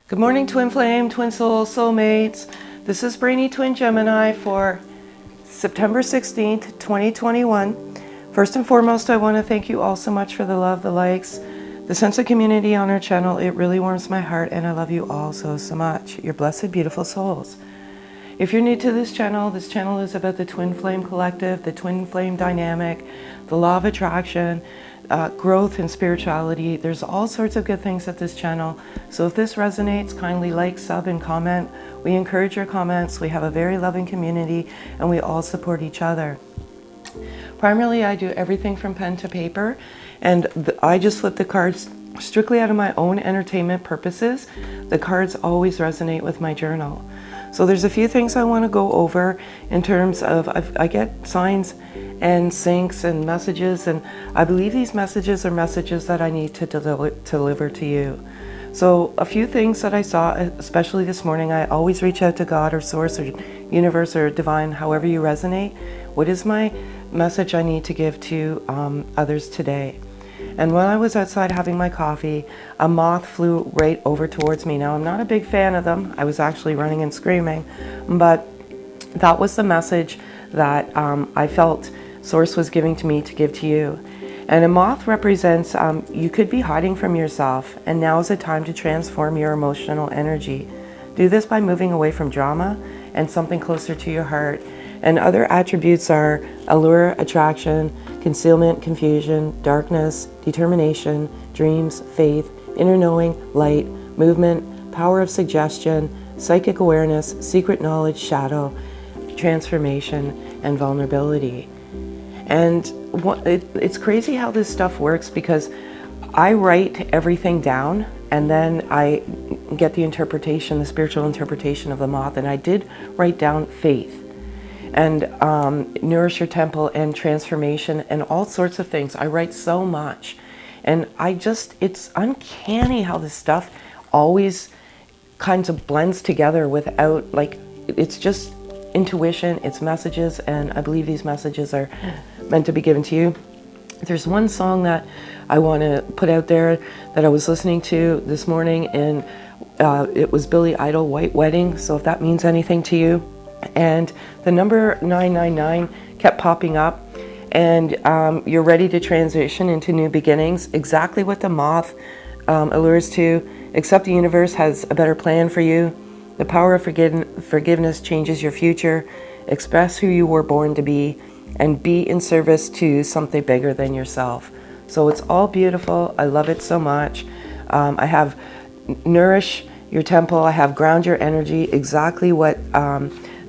Good morning, Twin Flame, Twin Soul, Soulmates. This is Brainy Twin Gemini for September 16th, 2021. First and foremost, I want to thank you all so much for the love, the likes, the sense of community on our channel. It really warms my heart, and I love you all so much. You're blessed, beautiful souls. If you're new to this channel is about the Twin Flame Collective, the Twin Flame Dynamic, the Law of Attraction, growth and spirituality. There's all sorts of good things at this channel. So if this resonates, kindly like, sub, and comment. We encourage your comments. We have a very loving community, and we all support each other. Primarily, I do everything from pen to paper, and I just flip the cards strictly out of my own entertainment purposes. The cards always resonate with my journal. So there's a few things I want to go over in terms of, I get signs and syncs and messages, and I believe these messages are messages that I need to deliver to you. So a few things that I saw, especially this morning, I always reach out to God or Source or Universe or Divine, however you resonate. What is my message I need to give to others today? And when I was outside having my coffee, a moth flew right over towards me. Now, I'm not a big fan of them. I was actually running and screaming, but that was the message that I felt Source was giving to me to give to you. And a moth represents, you could be hiding from yourself, and now is the time to transform your emotional energy. Do this by moving away from drama and something closer to your heart. And other attributes are allure, attraction, concealment, confusion, darkness, determination, dreams, faith, inner knowing, light, movement, power of suggestion, psychic awareness, secret knowledge, shadow, transformation, and vulnerability. And it's crazy how this stuff works, because I write everything down and then I get the interpretation, the spiritual interpretation of the moth. And I did write down faith and nourish your temple and transformation and all sorts of things. I write so much, and it's uncanny how this stuff always kinds of blends together without, it's just intuition, it's messages, and I believe these messages are meant to be given to you. There's one song that I want to put out there that I was listening to this morning, and it was Billy Idol, White Wedding, so if that means anything to you. And the number 999 kept popping up, and you're ready to transition into new beginnings. Exactly what the moth allures to. Except the universe has a better plan for you. The power of forgiveness changes your future. Express who you were born to be, and be in service to something bigger than yourself. So it's all beautiful. I love it so much. I have nourish your temple. I have ground your energy. Exactly what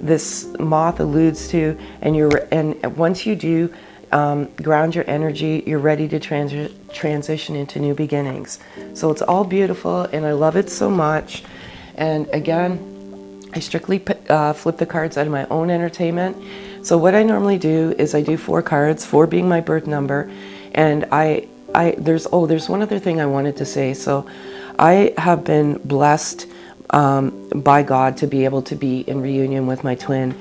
this moth alludes to, and once you do ground your energy, you're ready to transition into new beginnings. So it's all beautiful, and I love it so much. And again, I strictly flip the cards out of my own entertainment. So what I normally do is I do 4 cards, 4 being my birth number, and there's one other thing I wanted to say. So I have been blessed by God to be able to be in reunion with my twin.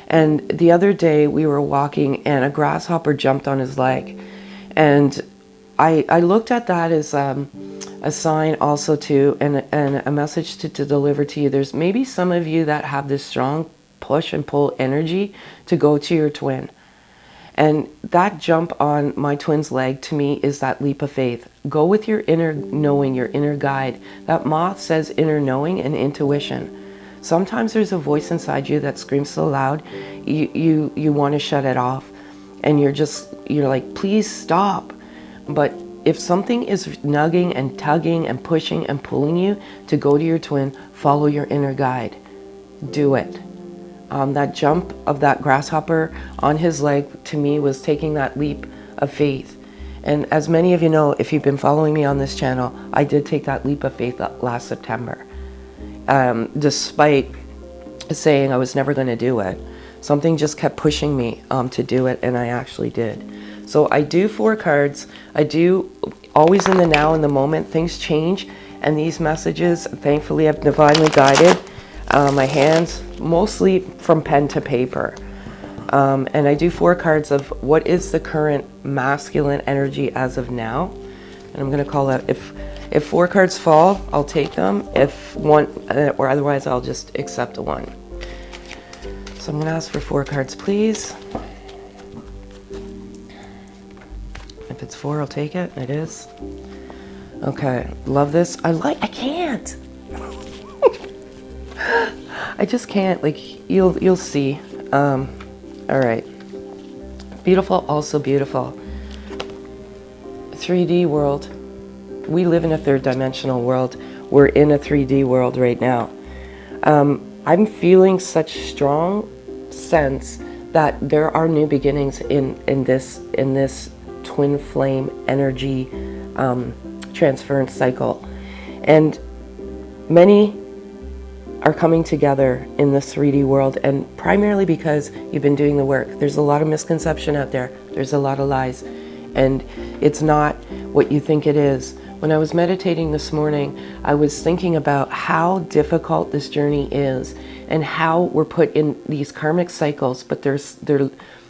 And the other day we were walking and a grasshopper jumped on his leg. And I looked at that as a sign also to, and a message to deliver to you. There's maybe some of you that have this strong push and pull energy to go to your twin. And that jump on my twin's leg to me is that leap of faith. Go with your inner knowing, your inner guide. That moth says inner knowing and intuition. Sometimes there's a voice inside you that screams so loud, you want to shut it off. And you're like, please stop. But if something is nugging and tugging and pushing and pulling you to go to your twin, follow your inner guide. Do it. That jump of that grasshopper on his leg to me was taking that leap of faith. And as many of you know, if you've been following me on this channel, I did take that leap of faith last September. Despite saying I was never going to do it, something just kept pushing me to do it, and I actually did. So I do 4 cards. I do always in the now, in the moment. Things change, and these messages, thankfully, I've divinely guided my hands, mostly from pen to paper. And I do 4 cards of what is the current masculine energy as of now. And I'm going to call that, If 4 cards fall, I'll take them. If one, or otherwise I'll just accept a 1. So I'm going to ask for 4 cards, please. If it's 4, I'll take it. It is. Okay, love this. I can't. I just can't. Like, you'll see. All right. Beautiful, also beautiful. 3D world. We live in a 3rd dimensional world. We're in a 3D world right now. I'm feeling such strong sense that there are new beginnings in this twin flame energy transference cycle, and many are coming together in this 3D world, and primarily because you've been doing the work. There's a lot of misconception out there. There's a lot of lies, and it's not what you think it is. When I was meditating this morning, I was thinking about how difficult this journey is and how we're put in these karmic cycles, but they're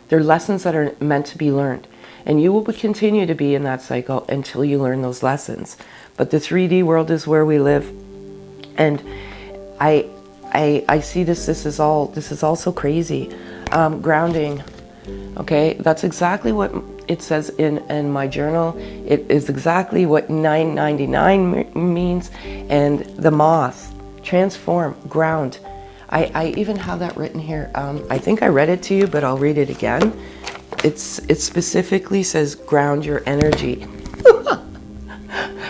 lessons that are meant to be learned. And you will continue to be in that cycle until you learn those lessons. But the 3D world is where we live. And I see this is all so crazy. Grounding. Okay, that's exactly what it says in my journal. It is exactly what 999 means. And the moth, transform, ground. I even have that written here. I think I read it to you, but I'll read it again. It specifically says ground your energy.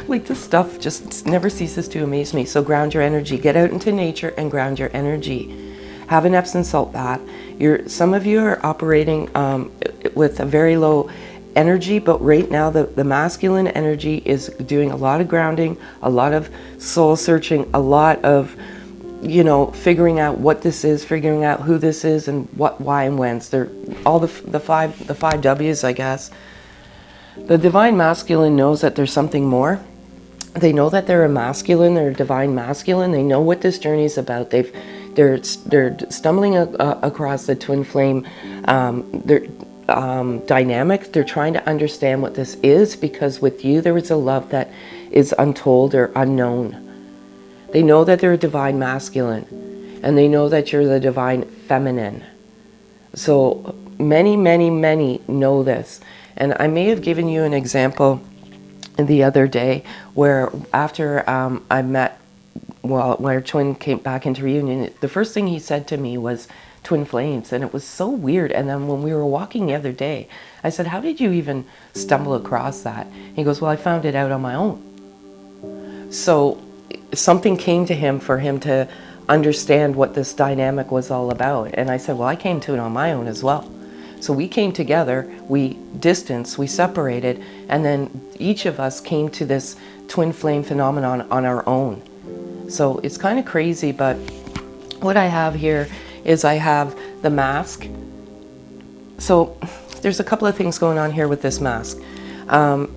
Like, this stuff just never ceases to amaze me. So ground your energy. Get out into nature and ground your energy. Have an Epsom salt bath. Some of you are operating with a very low energy, but right now the masculine energy is doing a lot of grounding, a lot of soul searching, a lot of, you know, figuring out what this is, figuring out who this is, and what, why, and whens. They're all the five W's, I guess. The divine masculine knows that there's something more. They know that they're a masculine, they're a divine masculine. They know what this journey is about. They're stumbling across the twin flame dynamic. They're trying to understand what this is, because with you there is a love that is untold or unknown. They know that they're a divine masculine, and they know that you're the divine feminine. So many, many, many know this. And I may have given you an example the other day where after I met, well, when our twin came back into reunion, the first thing he said to me was twin flames, and it was so weird. And then when we were walking the other day, I said, how did you even stumble across that? And he goes, well, I found it out on my own. So something came to him for him to understand what this dynamic was all about. And I said, well, I came to it on my own as well. So we came together, we distanced, we separated, and then each of us came to this twin flame phenomenon on our own. So it's kind of crazy, but what I have here is I have the mask. So there's a couple of things going on here with this mask. I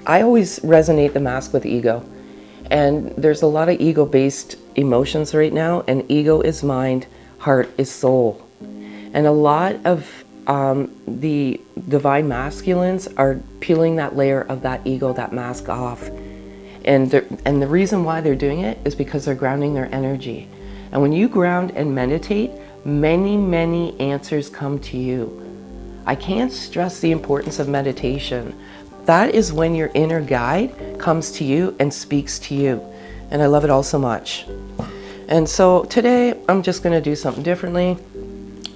always resonate the mask with ego. And there's a lot of ego-based emotions right now, and ego is mind, heart is soul. And a lot of the divine masculines are peeling that layer of that ego, that mask off. And the reason why they're doing it is because they're grounding their energy. And when you ground and meditate, many, many answers come to you. I can't stress the importance of meditation. That is when your inner guide comes to you and speaks to you. And I love it all so much. And so today I'm just going to do something differently.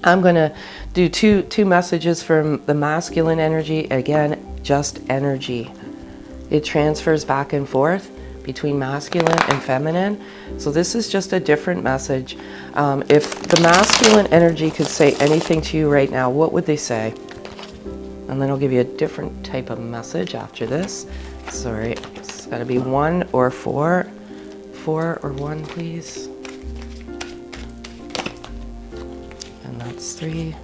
I'm going to do two messages from the masculine energy. Again, just energy. It transfers back and forth between masculine and feminine. So this is just a different message. If the masculine energy could say anything to you right now, what would they say? And then I'll give you a different type of message after this. Sorry, it's got to be 1 or 4. 4 or 1, please. And that's 3.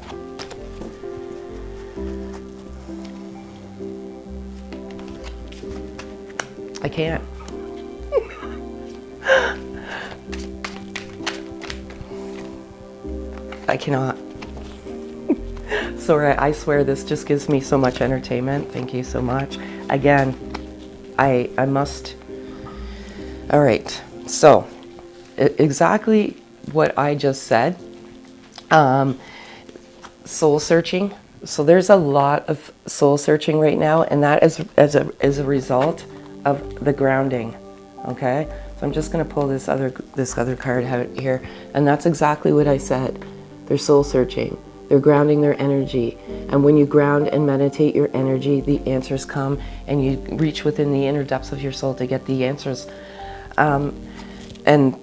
I can't. I cannot. Sorry, I swear this just gives me so much entertainment. Thank you so much. Again, I must All right, so exactly what I just said. Soul searching. So there's a lot of soul searching right now, and that is as a result of the grounding. Okay, so I'm just going to pull this other card out here, and that's exactly what I said. They're soul searching. They're grounding their energy, and when you ground and meditate your energy, the answers come, and you reach within the inner depths of your soul to get the answers. And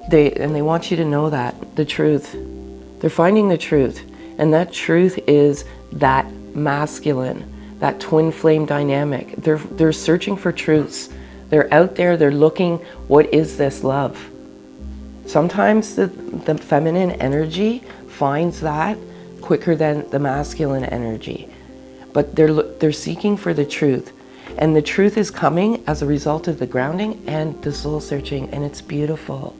they want you to know that the truth. They're finding the truth, and that truth is that masculine, that twin flame dynamic. They're searching for truths. They're out there. They're looking. What is this love? Sometimes the feminine energy finds that quicker than the masculine energy, but they're seeking for the truth. And the truth is coming as a result of the grounding and the soul searching, and it's beautiful.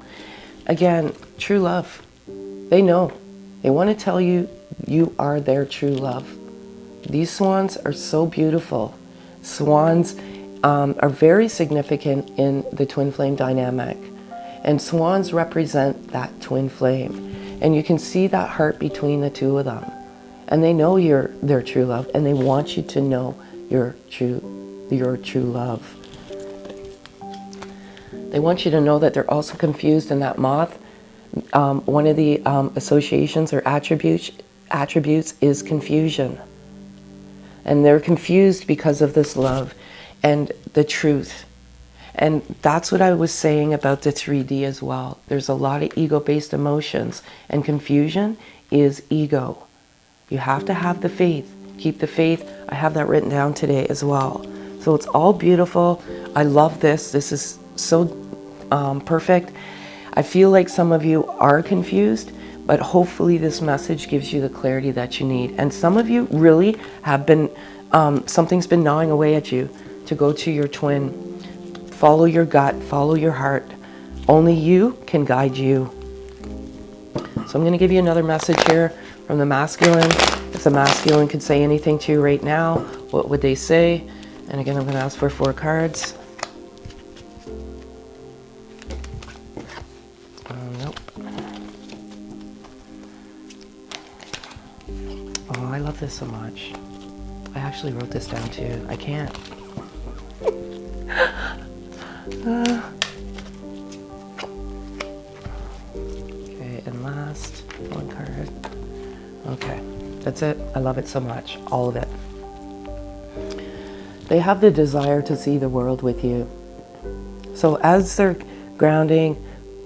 Again, true love. They know. They want to tell you you are their true love. These swans are so beautiful. Swans are very significant in the twin flame dynamic. And swans represent that twin flame. And you can see that heart between the two of them. And they know you're their true love, and they want you to know your true love. They want you to know that they're also confused in that moth. One of the associations or attributes is confusion. And they're confused because of this love and the truth. And that's what I was saying about the 3D as well. There's a lot of ego-based emotions, and confusion is ego. You have to have the faith. Keep the faith. I have that written down today as well. So it's all beautiful. I love this. This is so perfect. I feel like some of you are confused, but hopefully this message gives you the clarity that you need. And some of you really have been, something's been gnawing away at you to go to your twin. Follow your gut, follow your heart. Only you can guide you. So I'm going to give you another message here from the masculine. If the masculine could say anything to you right now, what would they say? And again, I'm going to ask for 4 cards. Nope. Oh, I love this so much. I actually wrote this down too. I can't. Okay, and last 1 card. Okay, that's it. I love it so much. All of it. They have the desire to see the world with you. So as they're grounding,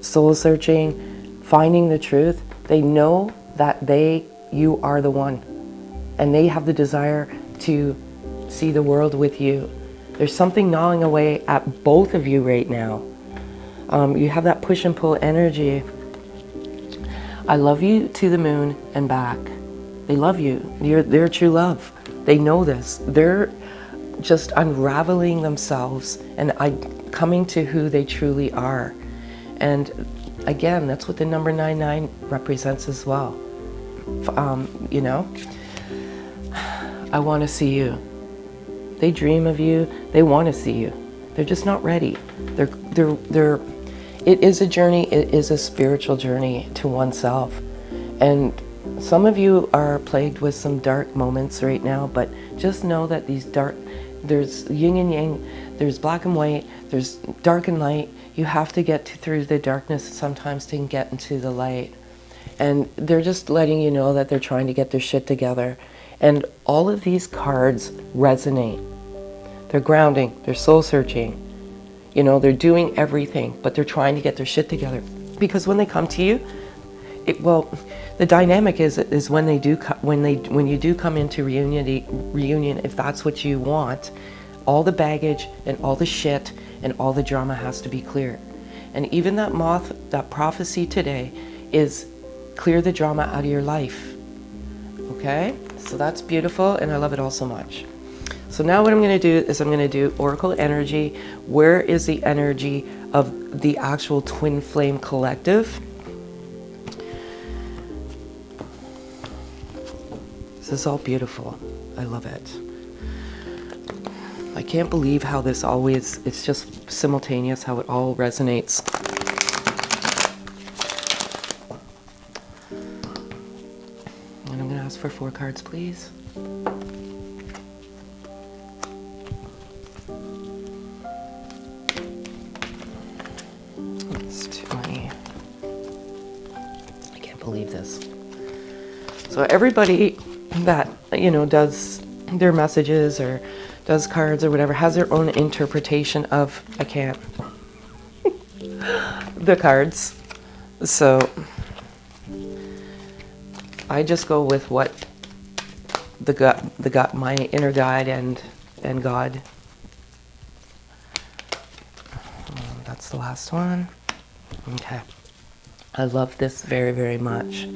soul searching, finding the truth, they know that you are the one. And they have the desire to see the world with you. There's something gnawing away at both of you right now. You have that push and pull energy. I love you to the moon and back. They love you. You're their true love. They know this. They're just unraveling themselves and coming to who they truly are. And again, that's what the number 99 represents as well. You know, I want to see you. They dream of you. They want to see you. They're just not ready. It is a journey. It is a spiritual journey to oneself. And some of you are plagued with some dark moments right now, but just know that there's yin and yang, there's black and white, there's dark and light. You have to get through the darkness sometimes to get into the light. And they're just letting you know that they're trying to get their shit together. And all of these cards resonate. They're grounding, they're soul searching. You know, they're doing everything, but they're trying to get their shit together. Because when they come to you, the dynamic is when you do come into reunion, if that's what you want, all the baggage and all the shit and all the drama has to be clear. And even that moth, that prophecy today is clear the drama out of your life. Okay? So that's beautiful, and I love it all so much. So now what I'm going to do is I'm going to do Oracle energy. Where is the energy of the actual twin flame collective? This is all beautiful. I love it. I can't believe how this always, it's just simultaneous, how it all resonates. And I'm going to ask for 4 cards, please. That's too many. I can't believe this. So everybody that, you know, does their messages or does cards or whatever has their own interpretation of, I can't, the cards. So I just go with what the gut, my inner guide and God. That's the last one. Okay. I love this very, very much.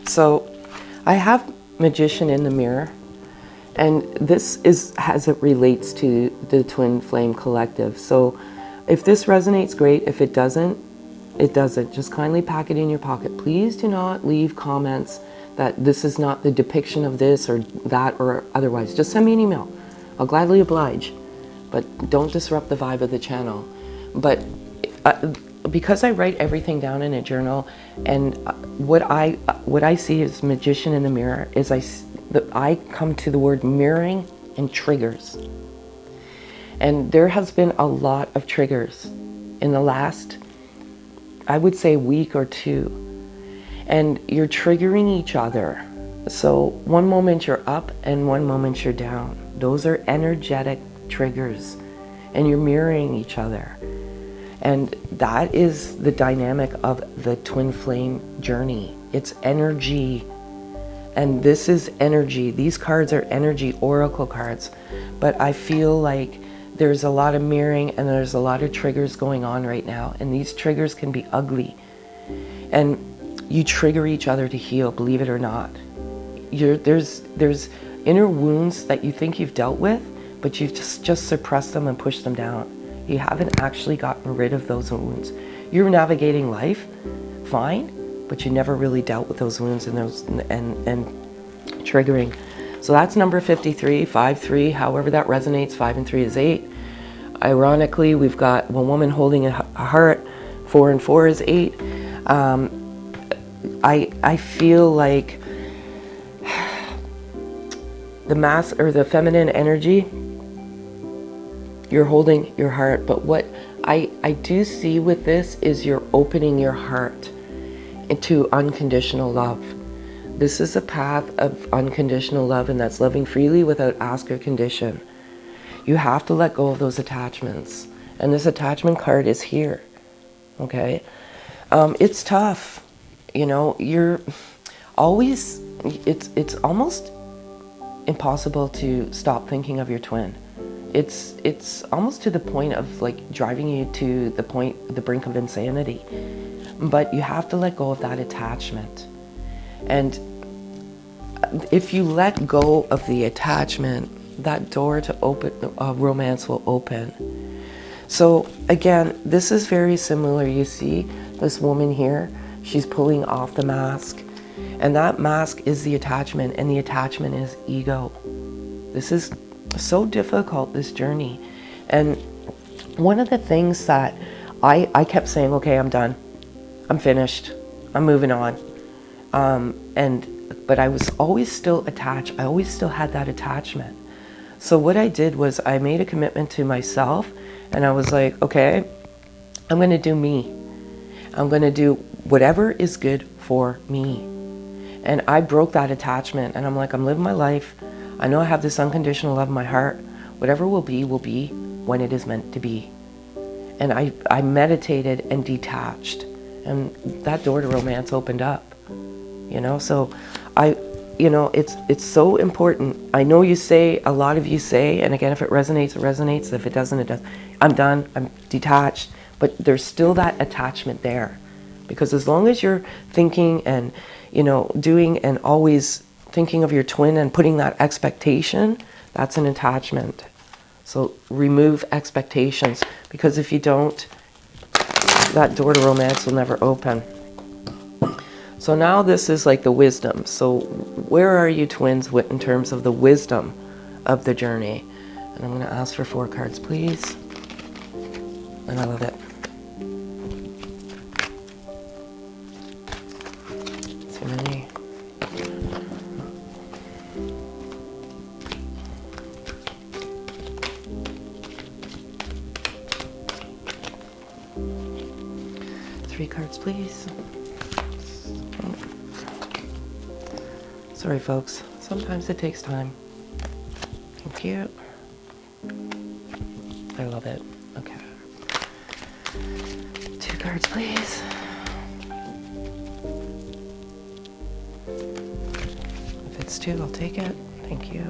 So I have Magician in the mirror, and this is as it relates to the Twin Flame Collective. So if this resonates, great. If it doesn't, it doesn't. Just kindly pack it in your pocket. Please do not leave comments that this is not the depiction of this or that or otherwise. Just send me an email. I'll gladly oblige, but don't disrupt the vibe of the channel. But because I write everything down in a journal, and what I see as Magician in the mirror is I come to the word mirroring and triggers. And there has been a lot of triggers in the last, I would say, week or two. And you're triggering each other. So one moment you're up and one moment you're down. Those are energetic triggers. And you're mirroring each other. And that is the dynamic of the Twin Flame journey. It's energy. And this is energy. These cards are energy oracle cards. But I feel like there's a lot of mirroring and there's a lot of triggers going on right now. And these triggers can be ugly. And you trigger each other to heal, believe it or not. There's inner wounds that you think you've dealt with, but you've just suppressed them and pushed them down. You haven't actually gotten rid of those wounds. You're navigating life fine, but you never really dealt with those wounds and those and triggering. So that's number 53, 5-3, however that resonates. 5 and 3 is 8. Ironically, we've got one woman holding a heart. 4 and 4 is 8. I feel like the mass or the feminine energy, you're holding your heart, but what I do see with this is you're opening your heart into unconditional love. This is a path of unconditional love, and that's loving freely without ask or condition. You have to let go of those attachments, and this attachment card is here. Okay, it's tough. You know, you're always. It's almost impossible to stop thinking of your twin. It's almost to the point of like driving you to the brink of insanity. But you have to let go of that attachment. And if you let go of the attachment, that door to open romance will open. So again, this is very similar. You see this woman here, she's pulling off the mask, and that mask is the attachment, and the attachment is ego. This is so difficult, this journey. And one of the things that I kept saying, okay, I'm done, I'm finished, I'm moving on, but I was always still attached. I always still had that attachment. So what I did was I made a commitment to myself, and I was like, okay, I'm going to do me. I'm going to do whatever is good for me. And I broke that attachment, and I'm like, I'm living my life. I know I have this unconditional love in my heart. Whatever will be when it is meant to be. And I meditated and detached, and that door to romance opened up. You know, so it's so important. I know you say, a lot of you say, and again, if it resonates, it resonates. If it doesn't, it doesn't. I'm done, I'm detached. But there's still that attachment there. Because as long as you're thinking and, doing and always thinking of your twin and putting that expectation, that's an attachment. So remove expectations, because if you don't, that door to romance will never open. So now this is like the wisdom. So where are you twins in terms of the wisdom of the journey? And I'm going to ask for 4 cards, please. And I love it. Too many. Three cards, please. Sorry, folks. Sometimes it takes time. Thank you. I love it. Okay. 2 cards, please. If it's 2, I'll take it. Thank you.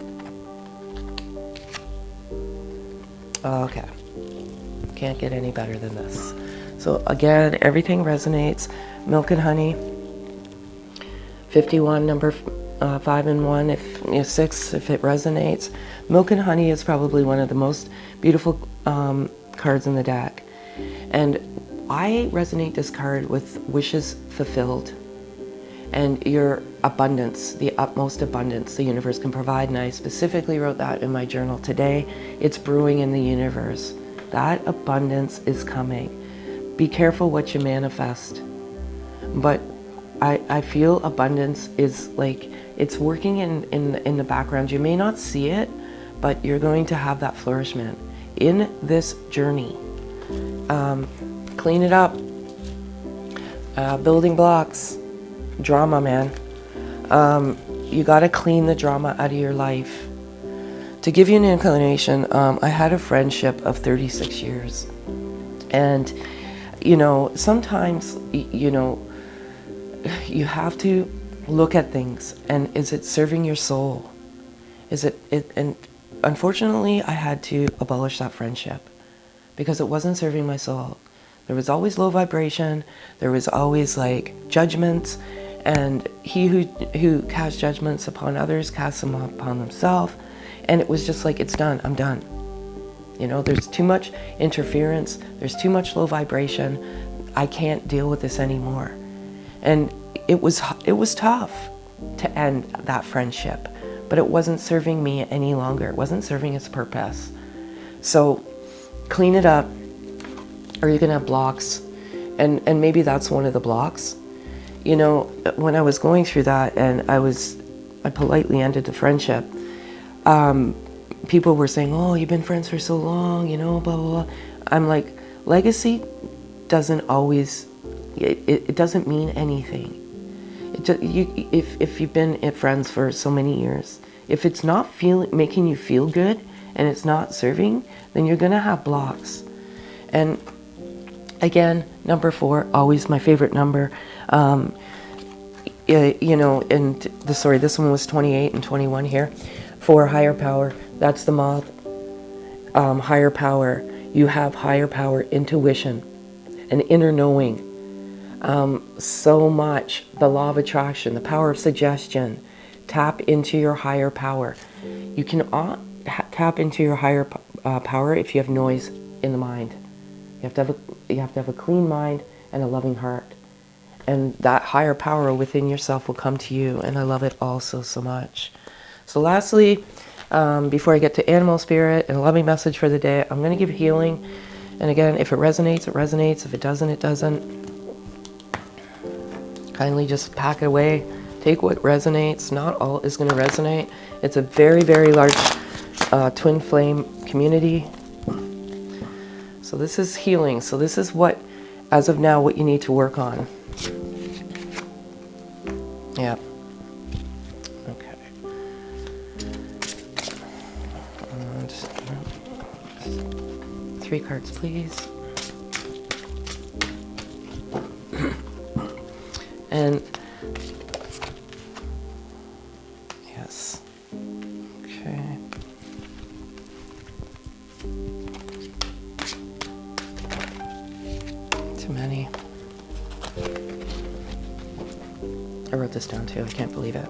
Okay. Can't get any better than this. So again, everything resonates. Milk and honey. 51, number 5 and 1, if 6, if it resonates. Milk and honey is probably one of the most beautiful cards in the deck. And I resonate this card with wishes fulfilled and your abundance, the utmost abundance the universe can provide. And I specifically wrote that in my journal today. It's brewing in the universe. That abundance is coming. Be careful what you manifest. But I feel abundance is like, it's working in the background. You may not see it, but you're going to have that flourishment in this journey. Clean it up. Building blocks. Drama, man. You got to clean the drama out of your life. To give you an inclination, I had a friendship of 36 years. And, you know, sometimes, you know, you have to look at things, and is it serving your soul? Is it and unfortunately I had to abolish that friendship because it wasn't serving my soul. There was always low vibration, there was always like judgments, and he who casts judgments upon others casts them upon himself. And it was just like, it's done, I'm done. You know, there's too much interference, there's too much low vibration, I can't deal with this anymore. And it was tough to end that friendship, but it wasn't serving me any longer. It wasn't serving its purpose. So clean it up, or you can have blocks, and maybe that's one of the blocks. You know, when I was going through that, and I politely ended the friendship, people were saying, oh, you've been friends for so long, you know, blah, blah, blah. I'm like, legacy doesn't always, it doesn't mean anything. If you've been friends for so many years, if it's not making you feel good and it's not serving, then you're going to have blocks. And again, number 4, always my favorite number. You know, and this one was 28 and 21 here. 4, higher power. That's the moth. Higher power. You have higher power, intuition, an inner knowing. So much, the law of attraction, the power of suggestion. Tap into your higher power. You can tap into your higher power if you have noise in the mind. You have to have a clean mind and a loving heart, and that higher power within yourself will come to you. And I love it also so much. So lastly, before I get to animal spirit and a loving message for the day, I'm going to give healing. And again, if it resonates, it resonates. If it doesn't, it doesn't. Kindly just pack it away. Take what resonates. Not all is going to resonate. It's a very, very large twin flame community. So this is healing. So this is what, as of now, what you need to work on. Yeah. Okay. And 3 cards, please. And yes. Okay. Too many. I wrote this down too. I can't believe it.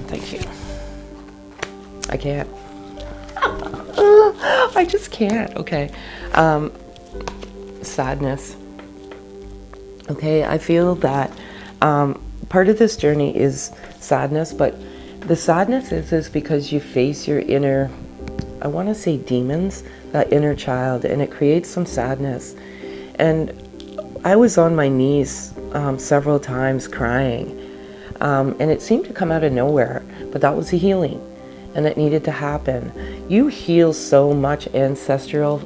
Thank you. I can't. I just can't. Okay. Sadness. Okay, I feel that part of this journey is sadness, but the sadness is because you face your inner, I want to say demons, that inner child, and it creates some sadness. And I was on my knees several times crying, and it seemed to come out of nowhere, but that was a healing, and it needed to happen. You heal so much ancestral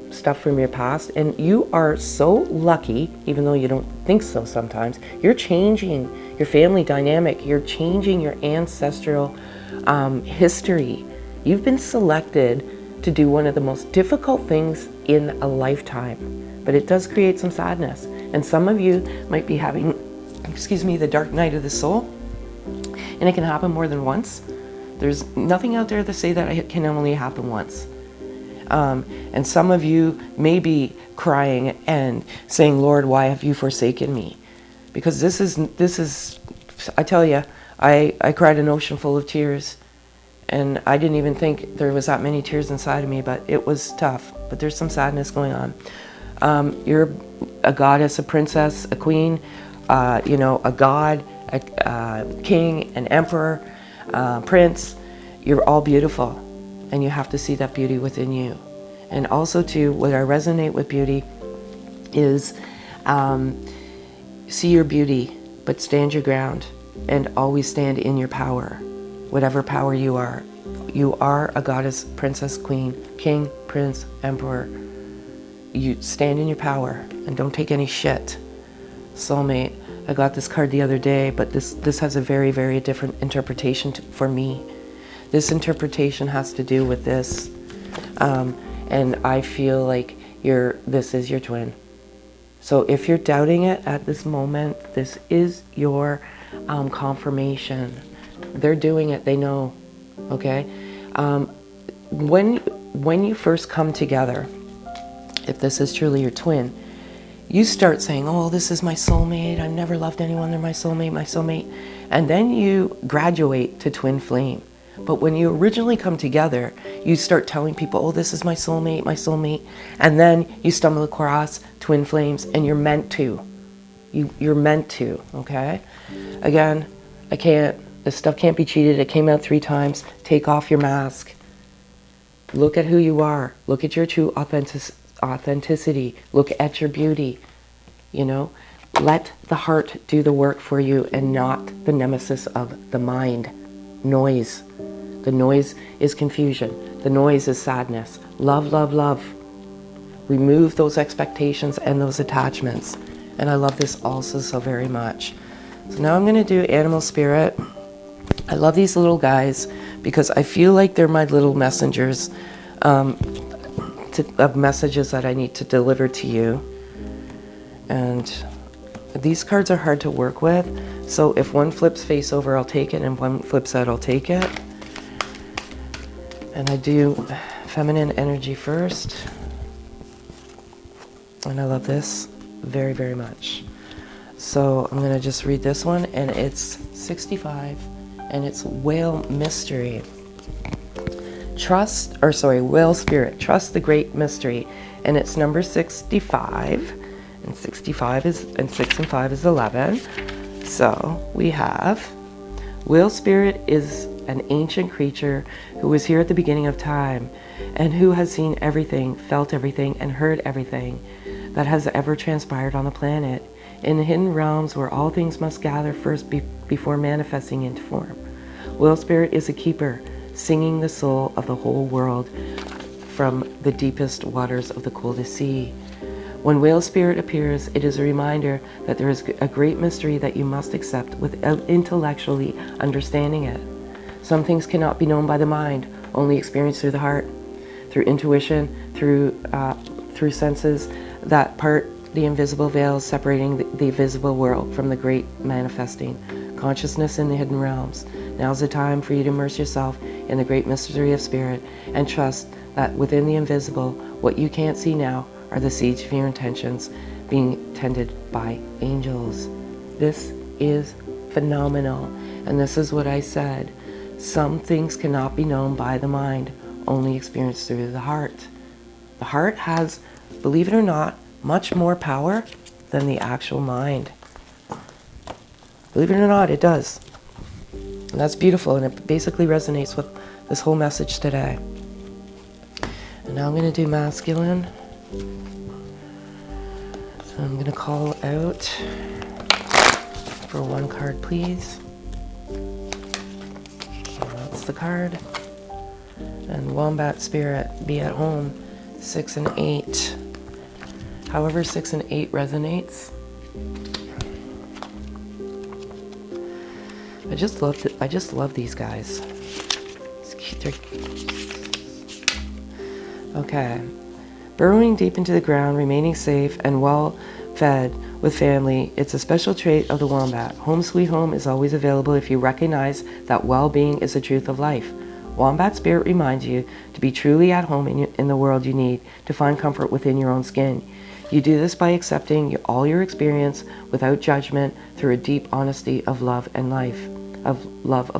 stuff from your past, and you are so lucky, even though you don't think so sometimes. You're changing your family dynamic. You're changing your ancestral history. You've been selected to do one of the most difficult things in a lifetime, but it does create some sadness. And some of you might be having, excuse me, the dark night of the soul, and it can happen more than once. There's nothing out there to say that it can only happen once. And some of you may be crying and saying, Lord, why have you forsaken me? Because this is, I tell you, I cried an ocean full of tears, and I didn't even think there was that many tears inside of me, but it was tough. But there's some sadness going on. You're a goddess, a princess, a queen, a god, a king, an emperor, prince. You're all beautiful, and you have to see that beauty within you. And also too, what I resonate with beauty is see your beauty, but stand your ground, and always stand in your power, whatever power you are. You are a goddess, princess, queen, king, prince, emperor. You stand in your power and don't take any shit. Soulmate, I got this card the other day, but this has a very, very different interpretation for me. This interpretation has to do with this, and I feel like this is your twin. So if you're doubting it at this moment, this is your confirmation. They're doing it, they know, okay? When you first come together, if this is truly your twin, you start saying, oh, this is my soulmate, I've never loved anyone, they're my soulmate, my soulmate. And then you graduate to twin flame. But when you originally come together, you start telling people, oh, this is my soulmate, my soulmate. And then you stumble across twin flames, and you're meant to. You're meant to, okay? Again, this stuff can't be cheated. It came out 3 times. Take off your mask. Look at who you are. Look at your true authenticity. Look at your beauty. Let the heart do the work for you, and not the nemesis of the mind. Noise. The noise is confusion. The noise is sadness. Love, love, love. Remove those expectations and those attachments. And I love this also so very much. So now I'm going to do animal spirit. I love these little guys because I feel like they're my little messengers of messages that I need to deliver to you. And these cards are hard to work with. So if one flips face over, I'll take it, and one flips out, I'll take it. And I do feminine energy first. And I love this very, very much. So I'm going to just read this one, and it's 65, and it's Whale Mystery. Whale Spirit, trust the great mystery. And it's number 65, and 65 is, and 6 and 5 is 11. So we have, Whale Spirit is an ancient creature who was here at the beginning of time, and who has seen everything, felt everything, and heard everything that has ever transpired on the planet, in the hidden realms where all things must gather first before manifesting into form. Whale Spirit is a keeper, singing the soul of the whole world from the deepest waters of the coldest sea. When Whale Spirit appears, it is a reminder that there is a great mystery that you must accept without intellectually understanding it. Some things cannot be known by the mind, only experienced through the heart, through intuition, through senses that part the invisible veils separating the visible world from the great manifesting consciousness in the hidden realms. Now's the time for you to immerse yourself in the great mystery of spirit, and trust that within the invisible, what you can't see now are the seeds of your intentions being tended by angels. This is phenomenal, and this is what I said. Some things cannot be known by the mind, only experienced through the heart. The heart has, believe it or not, much more power than the actual mind. Believe it or not, it does. And that's beautiful, and it basically resonates with this whole message today. And now I'm going to do masculine. So I'm going to call out for one card, please. So that's the card. And Wombat Spirit, be at home, 6 and 8. However 6 and 8 resonates. I just love these guys. Okay. Burrowing deep into the ground, remaining safe and well fed with family, it's a special trait of the wombat. Home sweet home is always available if you recognize that well-being is the truth of life. Wombat Spirit reminds you to be truly at home in the world you need to find comfort within your own skin. You do this by accepting all your experience without judgment through a deep honesty of love and life. Of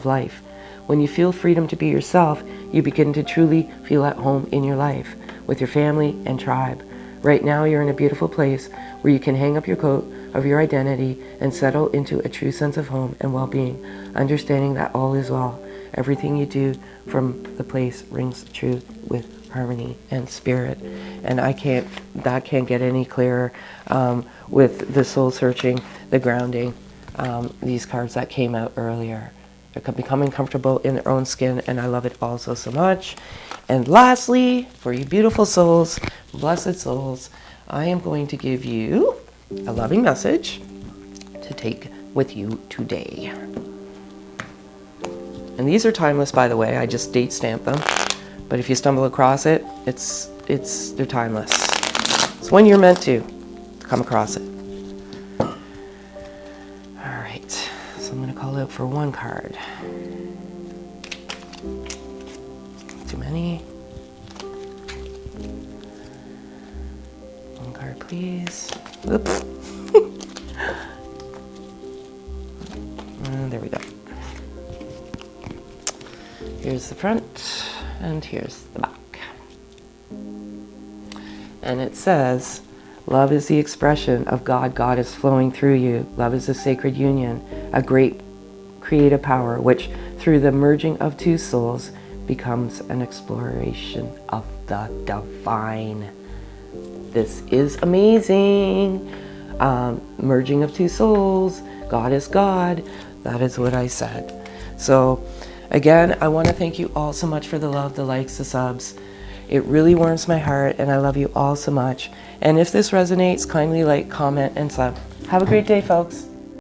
life. When you feel freedom to be yourself, you begin to truly feel at home in your life, with your family and tribe. Right now you're in a beautiful place where you can hang up your coat of your identity and settle into a true sense of home and well-being, understanding that all is well. Everything you do from the place rings true with harmony and spirit. And that can't get any clearer with the soul searching, the grounding, these cards that came out earlier. They're becoming comfortable in their own skin, and I love it also so much. And lastly, for you beautiful souls, blessed souls, I am going to give you a loving message to take with you today. And these are timeless, by the way. I just date stamp them. But if you stumble across it, they're timeless. It's when you're meant to come across it. So I'm going to call out for one card. Too many. One card, please. Oops. And there we go. Here's the front, and here's the back. And it says, love is the expression of God. God is flowing through you. Love is a sacred union, a great creative power, which through the merging of two souls becomes an exploration of the divine. This is amazing. Merging of two souls. God is God. That is what I said. So again, I want to thank you all so much for the love, the likes, the subs. It really warms my heart, and I love you all so much. And if this resonates, kindly like, comment, and sub. Have a great day, folks.